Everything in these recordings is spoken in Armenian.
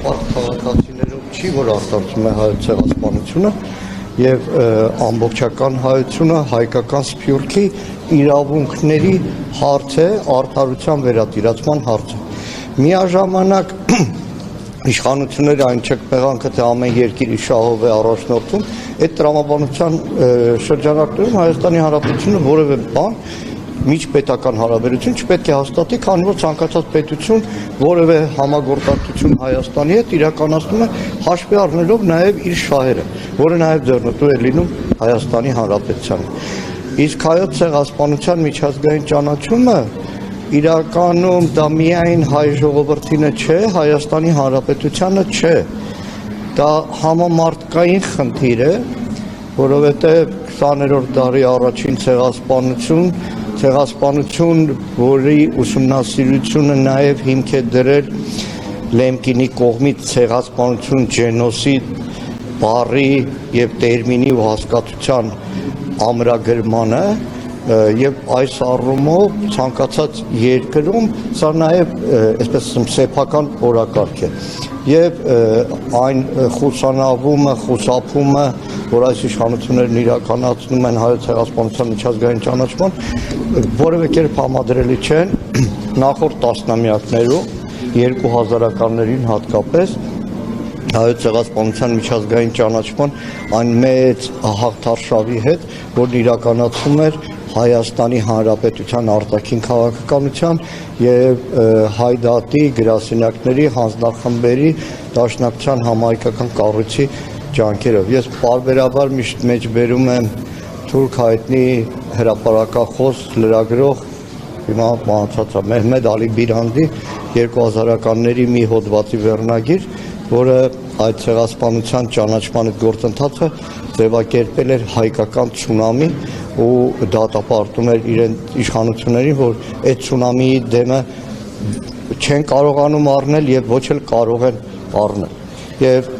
Արցախ քաղաքացիներով չի, որ արտարծում է հայոց ցեղասպանությունը եւ ամբողջական հայությունը հայկական սփյուռքի իրավունքների հարց է, արդարության վերատիրացման հարց է։ Միաժամանակ իշխանությունները այն չկպեղանքը թե ամեն երկիր շահով է առաջնորդում, այդ տրամաբանության շրջանակներում Հայաստանի Հանրապետությունը որևէ բան միջպետական հարաբերություն չպետք է հաստատի, քանի որ ցանկացած պետություն որևէ համագործակցություն Հայաստանի հետ իրականացնում է հաշվի առնելով նաև իր շահերը, որը նաև ձեռնտու է լինում Հայաստանի Հանրապետությանը։ Իսկ հայոց ցեղասպանության միջազգային ճանաչումը իրականում դա միայն հայ ժողովրդինը չէ, Հայաստանի Հանրապետությանը չէ։ Դա համամարտկային խնդիր է, որովհետև 20-րդ դարի առաջին ցեղասպանություն, որի ուսումնասիրությունը նաև հիմք է դրել Լեմկինի կողմից ցեղասպանություն, ջենոսիդ բառի եւ տերմինի ու հասկացության ամրագրմանը եւ այս առումով ցանկացած երկրում սա նաեւ այսպես ասեմ սեփական օրակարգ է եւ այն խուսանավումը, խուսափումը, որ այս իշխանություններն իրականացնում են հայոց ցեղասպանության միջազգային ճանաչման, որևէ կերպ համադրելի չեն նախորդ տասնամյակներում 2000-ականներին հատկապես հայոց ցեղասպանության միջազգային ճանաչման այն մեծ հաղթարշավի հետ, որն իրականացում էր Հայաստանի Հանրապետության արտաքին քաղաքականության եւ հայդատի գրասենյակների հանձնախմբերի դաշնակցության համահայկական կառույցի ջանքերով։ Ես պարբերաբար միշտ մեջբերում եմ թուրք հայտնի հրապարակախոս լրագրող հիմա մահացած Մեհմեդ Ալի Բիրանդի 2000-ականների մի հոդվածի վերնագիր, որը այդ ցեղասպանության ճանաչման գործընթացը ձևակերպել էր հայկական ցունամի ու դատապարտում էր իրեն իշխանություններին, որ այդ ցունամիի դեմը չեն կարողանում առնել եւ ոչ էլ կարող են առնել։ Եվ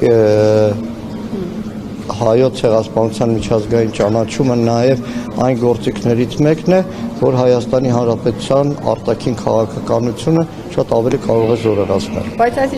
հայոց ցեղասպանության միջազգային ճանաչումը նաև այն գործիքներից մեկն է, որ Հայաստանի Հանրապետության արտաքին քաղաքականությունը շատ ավելի կարող է զորեղացնել։ Բայց այս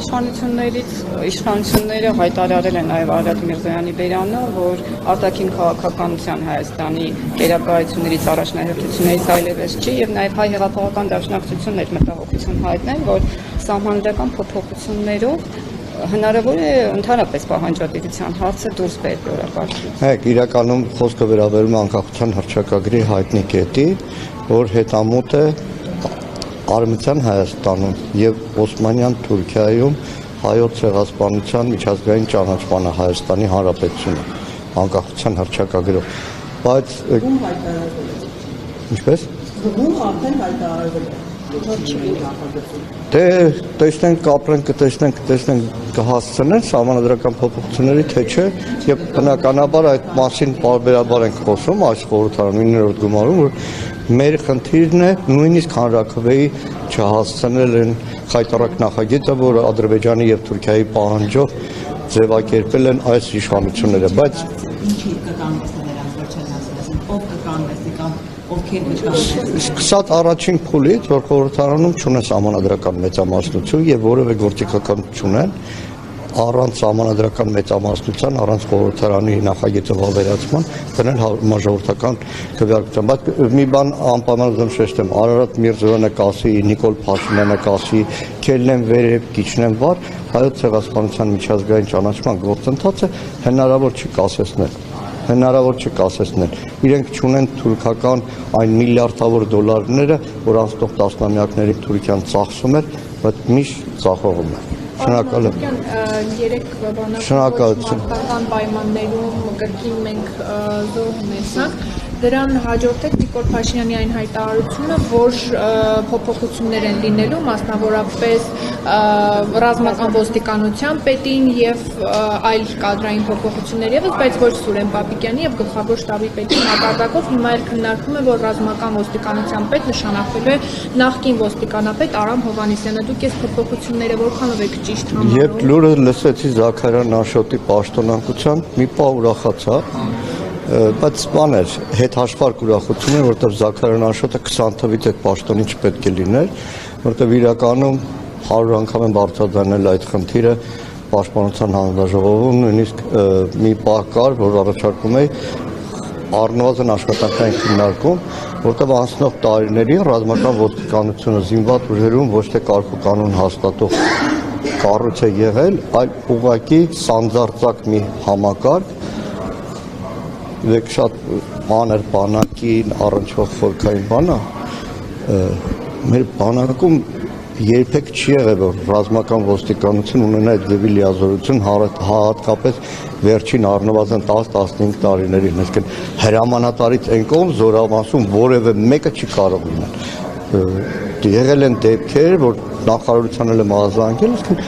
իշխանությունները հայտարարել են նաև Արարատ Միրզոյանի բերանը, որ արտաքին քաղաքականության Հայաստանի գերակայություններից առաջնահերթություններից այլևս չի եւ նաև հայ հեղափոխական դաշնակցությունն էր մտահոգություն հայտնել, որ սահմանադրական փոփոխություններով հնարավոր է ընդհանրապես պահանջատիրության հարցը դուրս բերել օրակարգից։ Հեք, իրականում խոսքը վերաբերում է անկախության հռչակագրի հայտնի կետի, որ հետամուտ է Արևմտյան Հայաստանում եւ Օսմանյան Թուրքիայում հայոց ցեղասպանության միջազգային ճանաչմանը Հայաստանի Հանրապետությունը անկախության հռչակագրով։ Բայց ինչպես արդեն հայտարարվել է Դե տեսնենք, ապրենք, կտեսնենք կհասցնեն սահմանադրական փոփոխությունների թե չէ եւ բնականաբար այդ մասին պարբերաբար ենք խոսում այս խորհրդարանում 9-րդ գումարում, որ մեր խնդիրն է նույնիսկ հանրաքվեի չհասցնել են խայտարակ նախագիծը, որ Ադրբեջանի եւ Թուրքիայի պահանջով ձևակերպել են այս իշխանությունները, բայց ինչի կկանգնեցնեն նրանց, որ չեն հասցնեն, ով կկանգնեցնի կամ Սկսած առաջին փուլից, որ խորհրդարանում չունեն սահմանադրական մեծամասնություն եւ որևէ գործիքական չունեն, առանց սահմանադրական մեծամասնության, առանց խորհրդարանի նախագծի վավերացման, դնել համաժողովրդական քվեարկության։ Բայց մի բան անպայման ուզում շեշտեմ, Արարատ Միրզոյանը կասի, Նիկոլ Փաշինյանը կասի, քելնեն վերև, քիչնեն վար, հայոց ցեղասպանության միջազգային ճանաչման գործընթացը հնարավոր չի կասեցնել։ Իրենք չունեն թուրքական այն միլիարդավոր դոլարները, որ անցնող տասնամյակների Թուրքիան ծախսում էր, բայց միշտ ծախողում է։ Շնորհակալություն։ Պայմաններում կրկին մենք զոհ ունեցանք, դրան հաջորդեց Նիկոլ Փաշինյանի այն հայտարարությունը, որ փոփոխություններ են լինելու, մասնավորապես ռազմական ոստիկանության պետին եւ այլ կադրային փոփոխություններ եւս, բայց ոչ Սուրեն Պապիկյանի եւ գլխավոր շտաբի պետի մակարդակով հիմա էլ քննարկվում է, որ ռազմական ոստիկանության պետ նշանակվելու է նախկին ոստիկանապետ Արամ Հովհաննիսյանը։ Դուք այս փոփոխությունները որքանով եք ճիշտ համարում։ Երբ լուրը լսեցի Զաքարյան Աշոտի պաշտոնանկության, մի պահ ուրախացա, բայց բան էր, հետ հաշվարկ ուրախություն էր, որտեղ Զաքարյան Աշոտը 20 թվից այդ պաշտոնի չպետք է լիներ, որտեղ իրականում 100 անգամ են բարձրացնել այդ խնդիրը, Պաշտպանության հանձնաժողովում նույնիսկ մի պահ կար, որ առաջարկում է առնվազն աշխատանքային քննարկում, որտեղ անցնող տարիների ռազմական ոստիկանությունը զինված ուժերում ոչ թե կարգ ու կանոն հաստատող կառույց է եղել, այլ ուղղակի սանձարձակ մի համակարգ, դեք շատ մանր բանակին առնչվող խորքային բան է, մեր բանակում երբեք չի եղել, որ ռազմական ոստիկանություն ունենա այդ ձևի լիազորություն, հատկապես վերջին առնվազն 10-15 տարիներին, այսինքն հրամանատարից այն կողմ զորամասում որևէ մեկը չի կարող լինել։ Եղել են դեպքեր, որ նախարարության էլ մազանգել, այսինքն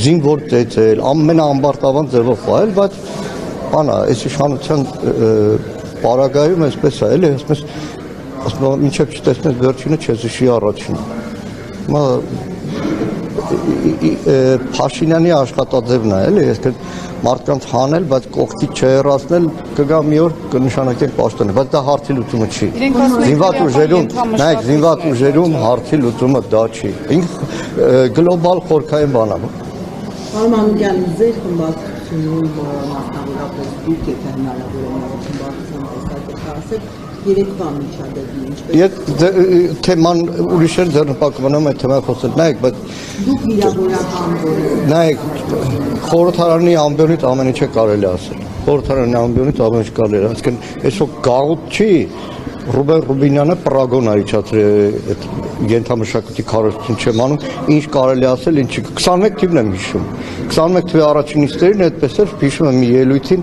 զինվոր ծեծել, ամենաամբարտավան ձևով խաղալ, բայց բանա, այս իշխանության պարագայում այսպես է, էլի, ասում մինչև չտեսնես վերջինը, չես իշի առաջինը։ Փաշինյանի աշխատաձևն է, էլի, այսինքն մարդկանց հանել, բայց կողքի չհեռացնել, կգա մի օր կնշանակենք պաշտոնը, բայց դա հարցի լուծումը չի։ Զինված ուժերում, նայեք, զինված ուժերում հարցի լուծումը դա չի։ Գլոբալ խորքային բան է։ Արմանուկյան, ձեր խմբակցությունում մասնավորապես դուք եք հնարավոր խմբակցության տեսակետը ասել, երեկվա միջադեպի ինչպես թեման ուրիշեր ձեռնպակում այդ թեմա խոսել, նայեք, բայց դուք վիրավորական որոշ նայեք, խորհրդարանի ամբիոնից ամեն ինչ է կարելի ասել, խորհրդարանի ամբիոնից ամեն ինչ կարելի է, այսինքն այսօր գաղութ չի, Ռուբեն Ռուբինյանը Պրագոն արիչացրել այդ ենթամշակույթի քարոզություն չեմ անում, ինչ կարելի ասել, ինչ 21 թիվն եմ հիշում, 21 թվի առաջին նիստերին այդպես էր, հիշում եմ մի ելույթին,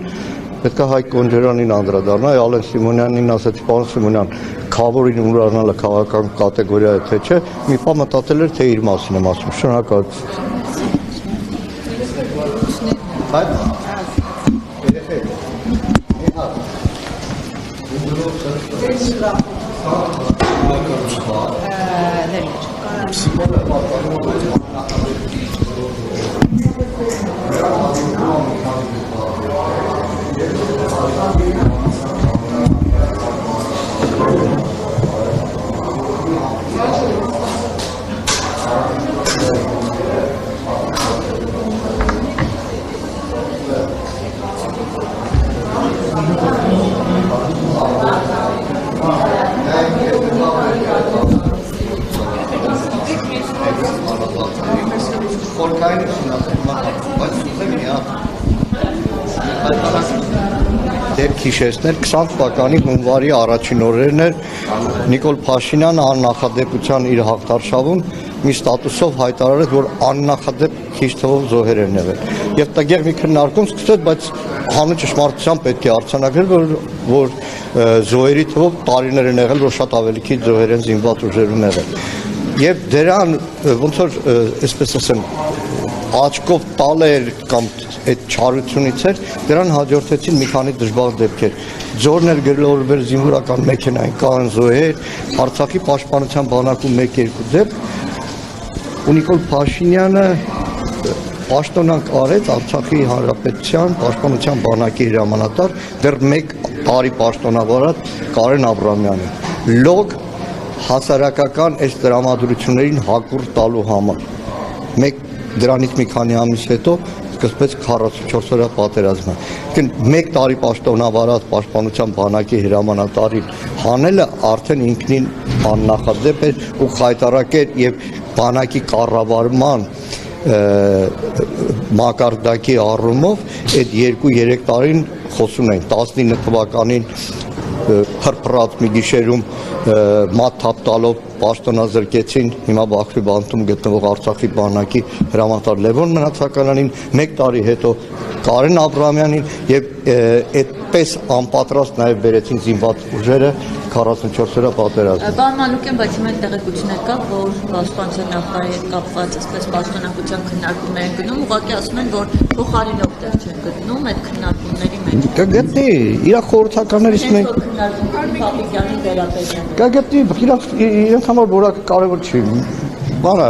պետք է Հայկ Կոնջերանին անդրադառնա, Ալեն Սիմոնյանին ասաց, պարոն Սիմոնյան, քավորին ուրարանալը քաղաքական կատեգորիա է, թե չէ, մի պահ մտածել էր, թե իր մասին եմ ասում, շնորհակալություն։ Դեպք հիշեցնել 20 թվականի հունվարի առաջին օրերն էր Նիկոլ Փաշինյանը աննախադեպության իր հաղթարշավում մի ստատուսով հայտարարեց, որ աննախադեպ քիչ թվով զոհեր են եղել։ Եվ տեղ մի քննարկում սկսեց, բայց հանուն ճշմարտության պետք է արձանագրել, որ զոհերի թվով տարիներ են եղել, որ շատ ավելի քիչ զոհեր են զինված ուժերում եղել։ Եվ դրան ոնց որ այսպես ասեմ աչքով տալը էր կամ այդ չարությունից էր, դրան հաջորդեցին մի քանի դժվար դեպքեր։ Ձորներ գլորվել զինվորական մեքենային կան զոհեր, Արցախի պաշտպանության բանակում 1-2 դեպք, ու Նիկոլ Փաշինյանը պաշտոնանք արեց Արցախի հանրապետության պաշտպանության բանակի հրամանատար, դեռ 1 տարի պաշտոնավարած Կարեն Աբրամյանը։ Լոգ հասարակական այս տրամադրություններին հակուռ տալու համար։ Դրանից մի քանի ամիս հետո սկսվեց 44-օրյա պատերազմը։ Այսինքն 1 տարի պաշտոնավարած պաշտպանության բանակի հրամանատարին հանելը արդեն ինքնին աննախադեպ էր ու խայտարակ էր եւ բանակի կառավարման մակարդակի առումով այդ 2-3 տարին խոսում էին 19 թվականին փրփրած մի գիշերում մատ թափ տալով պաշտոնազրկեցին հիմա Բաքվի բանտում գտնվող Արցախի բանակի հրամանատար Լևոն Մնացականյանին 1 տարի հետո Կարեն Աբրամյանին եւ այդպես անպատրաստ նաեւ բերեցին զինված ուժերը 44-օրյա պատերազմ։ Պարոն Մանուկյան, բայց հիմա տեղեկություններ կա, որ պաշտպանության նախարարի հետ կապված այսպես պաշտոնանկության քննարկումներ են գնում, ուղղակի ասում են, որ փոխարինող տեղ չեն գտնում այդ քննարկումների մեջ։ Կգտնի, իր խորհրդականներից մենք Պապիկյանի վերաբերյալ։ Կգտնի, իրենք համար որակը կարևոր չի։ Բանը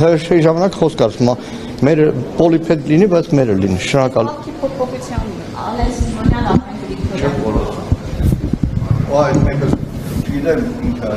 հրշեի ժամանակ խոսք արվում է, մեր պոլիպեդ լինի, բայց մերը լինի։ Շնորհակալ։ Փոփոխության Ալեն Սիմոնյան ապրանքների Այ մեկը գիտեմ ինքը